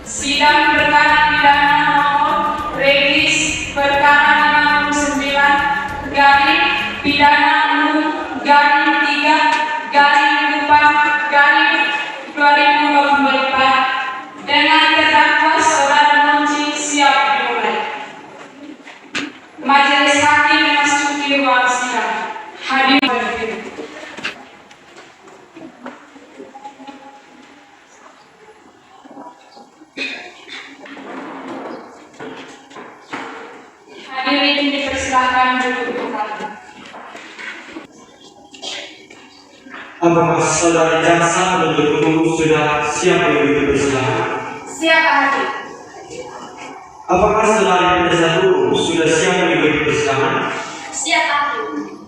Sidang perkara pidana nomor Regis perkara 59 garing pidana umum garing 3 garing 4 garing 2024 dengan terdakwa saudara Nonci siap dimulai. Majelis hakim memasuki ruang sidang. Hadir berdiri. Hadirin dipersilakan duduk kembali. Apakah saudara jaksa penuntut umum sudah siap untuk bersidangan? Siap, hakim. Apakah saudara penasihat hukum sudah siap untuk bersidangan? Siap, hakim.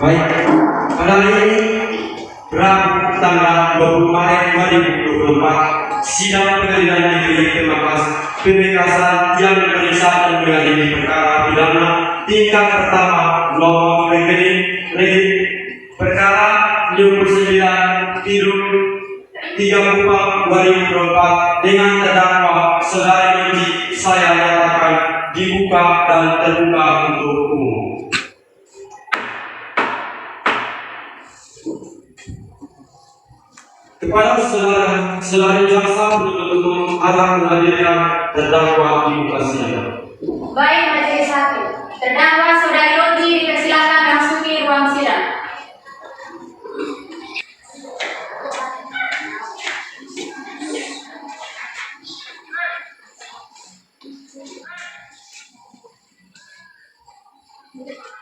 Baik, pada hari ini Rabu tanggal 20 Maret 2024 sidang pengadilan negeri Temakas Pemekasan yang memeriksa dan mengadili perkara pidana tingkat pertama nomor rekening perkara 59 Tirul 34 2024 dengan terdakwa saudari Nonci saya nyatakan dibuka dan terbuka untuk umum. Kepada saudari jaksa penuntut umum akan menghadirkan terdakwa di muka sidang. Baik, majelis hakim. Terdakwa saudari Nonci dipersilakan memasuki ruang sidang.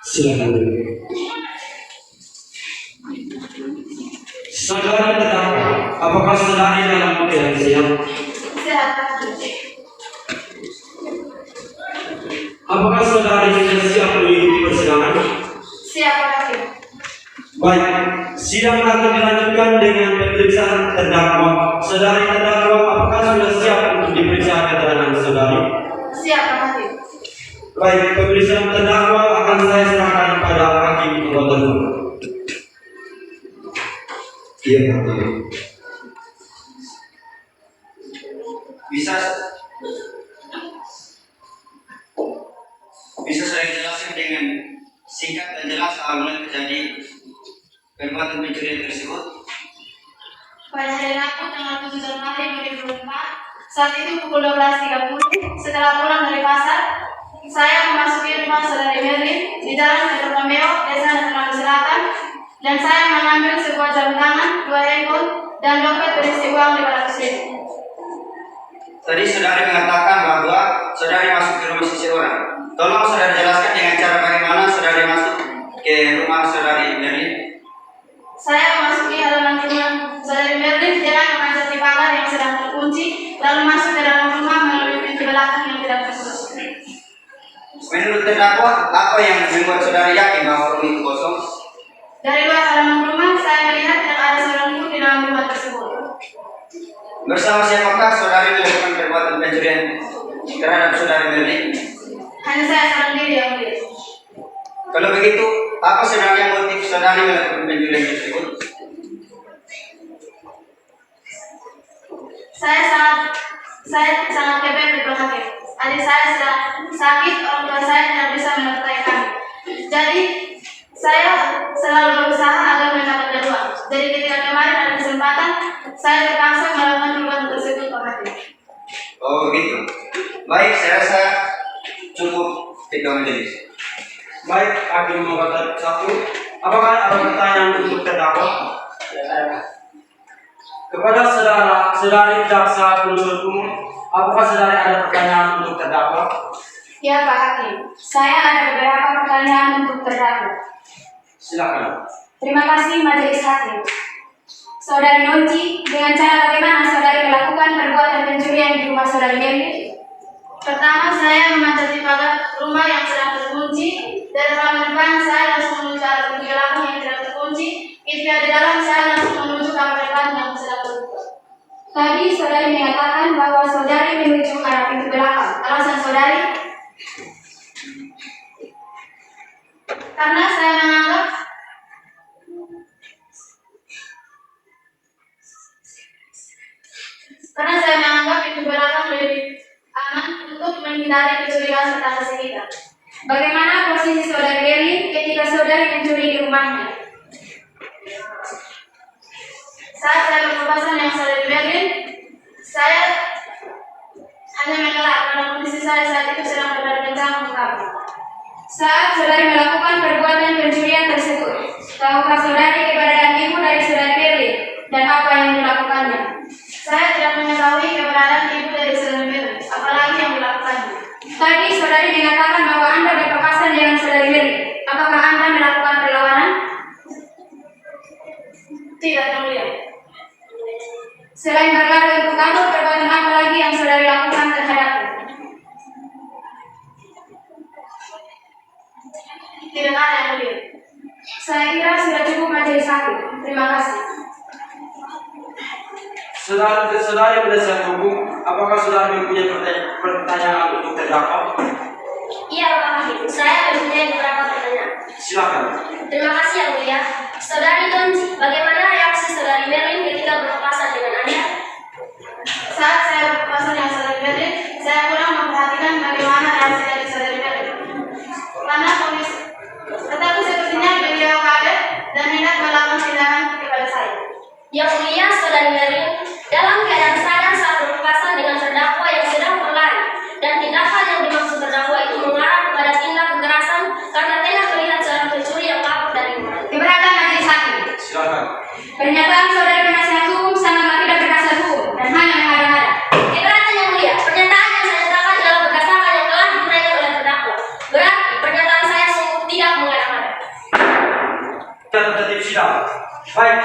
Silakan. Saudari terdakwa, apakah saudari dalam keadaan siap? Siap, hakim. Apakah saudari sudah siap mengikuti persidangan? Siap, hakim. Baik, sidang akan dilanjutkan dengan pemeriksaan terdakwa. Saudari terdakwa, apakah sudah siap untuk diperiksa keterangan saudari? Siap, hakim. Baik, pemeriksaan terdakwa akan saya serahkan pada hakim anggota umum. Iya, hakim. Bisa saya jelaskan dengan singkat dan jelas awal terjadi perbuatan pencurian tersebut? Pada hari Rabu tanggal 7 Januari 2024, saat itu pukul 12.30, setelah pulang dari pasar, saya memasuki rumah saudari Merlin di Jalan Petro Romeo, Desa Natuna Selatan, dan saya mengambil sebuah jam tangan, 2 handphone, dan dompet berisi uang 500.000. Tadi saudari mengatakan bahwa saudari masuk ke rumah seseorang. Tolong saudari jelaskan dengan cara bagaimana saudari masuk ke rumah saudari Merlin. Saya memasuki halaman rumah saudari Merlin dengan memanjat di pagar yang sedang terkunci, lalu masuk ke dalam rumah melalui pintu belakang yang tidak terkunci. Menurut terdakwa, apa yang membuat saudari yakin bahwa rumah itu kosong? Dari luar halaman rumah, saya melihat tidak ada seorang pun di dalam rumah tersebut. Bersama siapakah saudari melakukan perbuatan pencurian terhadap saudari Merlin? Hanya saya seorang diri yang melihat. Kalau begitu, apa sebenarnya motif saudari melakukan pencurian tersebut? Saya sangat kepepet berhakim. Adik saya sedang sakit, orang tua saya tidak bisa menyertai kami. Jadi saya selalu berusaha agar mendapatkan uang. Jadi ketika kemarin ada kesempatan, saya terpaksa melakukan perbuatan tersebut berhakim. Oh begitu. Baik, saya rasa cukup 3 menit. Baik, hakim anggota 1. Apakah ada pertanyaan untuk terdakwa? Kepada saudari jaksa penuntut umum, apakah saudari ada pertanyaan untuk terdakwa? Ya Pak Hakim, saya ada beberapa pertanyaan untuk terdakwa. Silakan. Terima kasih Majelis Hakim. Saudari Nonci, dengan cara bagaimana saudari melakukan perbuatan pencurian di rumah saudari Merlin? Pertama, saya memanjat pagar rumah yang sedang terkunci. Dari halaman depan, saya langsung menuju arah pintu belakang yang tidak terkunci. Ketika di dalam, saya langsung menuju kamar depan yang sedang terbuka. Tadi saudari menyatakan bahwa saudari menuju ke arah pintu belakang. Alasan saudari? Karena saya menganggap karena saya menganggap itu berlaku lebih aman untuk menghindari kecurigaan serta kita. Bagaimana posisi saudari Berlin ketika saudari mencuri di rumahnya? Saat saya berpapasan dengan saudari Berlin, saya hanya mengelak karena kondisi saya saat itu sedang berada di dalam kabur. Saat saudari melakukan perbuatan pencurian tersebut, tahukah saudari keberadaan ibu dari saudari Berlin dan apa yang dilakukannya? Saya tidak mengetahui keberadaan ibu dari saudari Berlin, apalagi yang dilakukannya. Tadi saudari mengatakan bahwa Anda berpapasan dengan saudari Berlin. Apakah Anda melakukan perlawanan? Tidak, yang mulia. Selain berlari untuk kabur, perbuatan apa lagi yang saudari lakukan terhadapnya? Tidak ada, yang mulia. Saya kira sudah cukup majelis hakim. Terima kasih. Saudari penasihat hukum, apakah saudari mempunyai pertanyaan untuk terdakwa? Iya, Bapak Hakim. Saya mempunyai beberapa pertanyaan. Silakan. Terima kasih, Yang Mulia. Saudari Donji, bagaimana reaksi saudari Merlin ketika berpapasan dengan Anda? Saat saya berpapasan dengan saudari Berlin, saya kurang memperhatikan bagaimana reaksi dari saudari Berlin. Karena kondisi, tetapi sepertinya beliau kaget dan hendak melakukan tindakan kepada saya. Yang Mulia, saudari Merlin, dalam keadaan sadar saat berpapasan dengan terdakwa yang sedang berlari, dan tindakan yang dimaksud terdakwa itu mengarah kepada tindak kekerasan karena tengah melihat seorang pencuri yang kabur dari rumah. Keberatan majelis hakim. Silakan. Pernyataan saudari penasihat hukum sangatlah tidak berdasar hukum dan hanya mengada-ngada. Keberatan, Yang Mulia. Pernyataan yang saya nyatakan adalah berdasarkan yang telah diuraikan oleh terdakwa. Berarti pernyataan saya sungguh tidak mengada-ngada. Kita tertib sidang. Baik,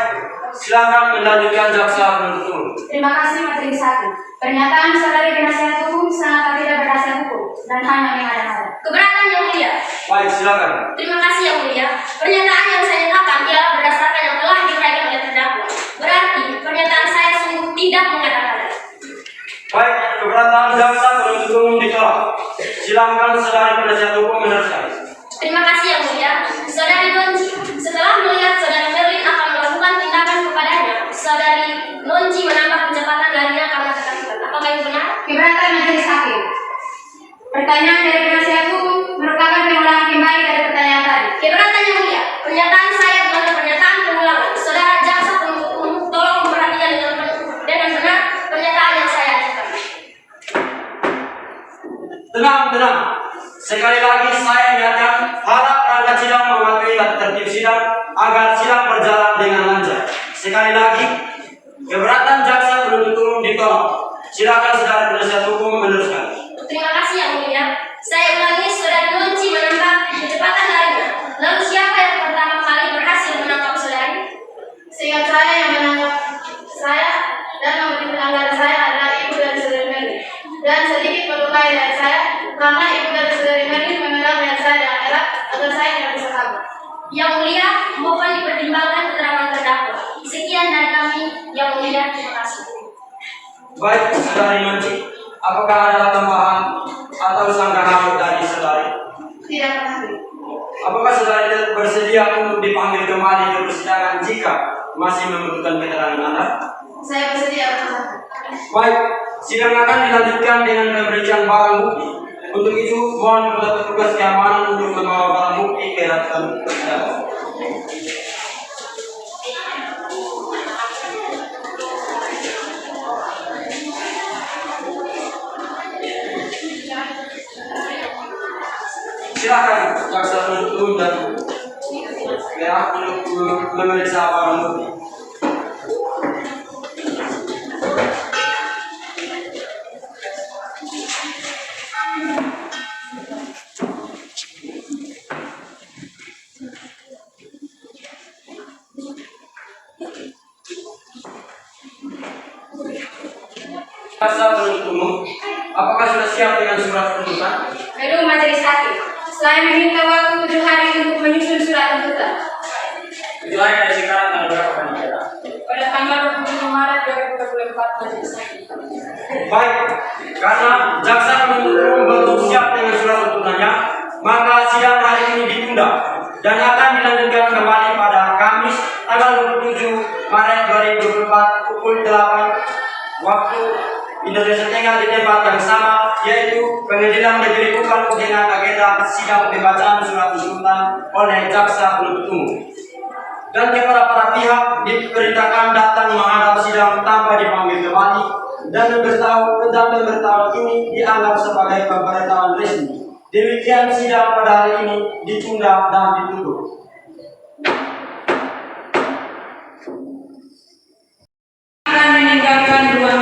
silakan melanjutkan jaksa penuntut umum. Terima kasih majelis hakim. Pernyataan saudari penasihat hukum sangatlah tidak berdasar hukum dan hanya mengada-ngada. Keberatan, Yang Mulia. Baik, silakan. Terima kasih, Yang Mulia. Pernyataan yang saya nyatakan ialah berdasarkan yang telah diuraikan oleh terdakwa. Berarti pernyataan saya sungguh tidak mengada-ngada. Baik, keberatan jaksa penuntut umum ditolak. Silakan saudari penasihat hukum meneruskan. Terima kasih, Yang Mulia. Saudari Nonji, setelah melihat saudari Merlin akan melakukan tindakan kepadanya, saudari Nonji menambah kecepatan larinya karena ketakutan. Apakah itu benar? Keberatan majelis hakim. Pertanyaan dari penasihat hukum merupakan pengulangan kembali dari pertanyaan tadi. Keberatan, Yang Mulia. Pernyataan saya bukan pernyataan pengulangan. Saudara jaksa penuntut umum, tolong memperhatikan dengan benar pernyataan yang saya ajukan. Tenang. Sekali lagi saya ingatkan, harap perangkat sidang mematuhi tata tertib sidang agar sidang berjalan dengan lancar. Sekali lagi, keberatan jaksa penuntut umum ditolak. Silakan saudara penasihat hukum meneruskan. Terima kasih, Yang Mulia. Saya ulangi, saudari Nonji menambah kecepatan larinya. Lalu siapa yang pertama kali berhasil menangkap saudari? Seingat saya yang menangkap saya dan memberi penanggalan saya adalah ibu dari saudari Merlin. Dan sedikit melukai dari saya karena ibu dari saudari Merlin memegang leher saya dengan erat agar saya tidak bisa kabur. Yang Mulia, mohon dipertimbangkan keterangan terdakwa. Sekian dari kami, Yang Mulia. Terima kasih. Baik, saudari Nonji, apakah ada tambahan atau sanggahan dari saudari? Tidak pernah. Apakah saudari bersedia untuk dipanggil kembali ke persidangan jika masih membutuhkan keterangan Anda? Saya bersedia bersama. Baik, sidang akan dilanjutkan dengan pemeriksaan barang bukti. Untuk itu, mohon kepada petugas keamanan untuk membawa barang bukti ke hadapan terdakwa. Silakan jaksa penuntut umum dan pihak untuk memeriksa barang bukti. Jaksa penuntut umum, apakah sudah siap dengan surat tuntutan? Belum majelis hakim. Saya meminta waktu 7 hari untuk menyusun surat tuntutan. 7 hari dari sekarang tanggal berapa panitia? Pada tanggal 25 Maret 2024 majelis hakim. Baik, karena jaksa penuntut umum belum siap dengan surat tuntutannya, maka sidang hari ini ditunda dan akan dilanjutkan kembali pada Kamis tanggal 27 Maret 2024 pukul 8 waktu Indonesia Tengah di tempat yang sama, yaitu Pengadilan Negeri Kupang dengan agenda sidang pembacaan surat tuntutan oleh jaksa penuntut umum. Dan kepada para pihak diperintahkan datang menghadap sidang tanpa dipanggil kembali dan memberitahu ini dianggap sebagai pemberitahuan resmi. Demikian sidang pada hari ini ditunda dan ditutup. Akan meninggalkan ruang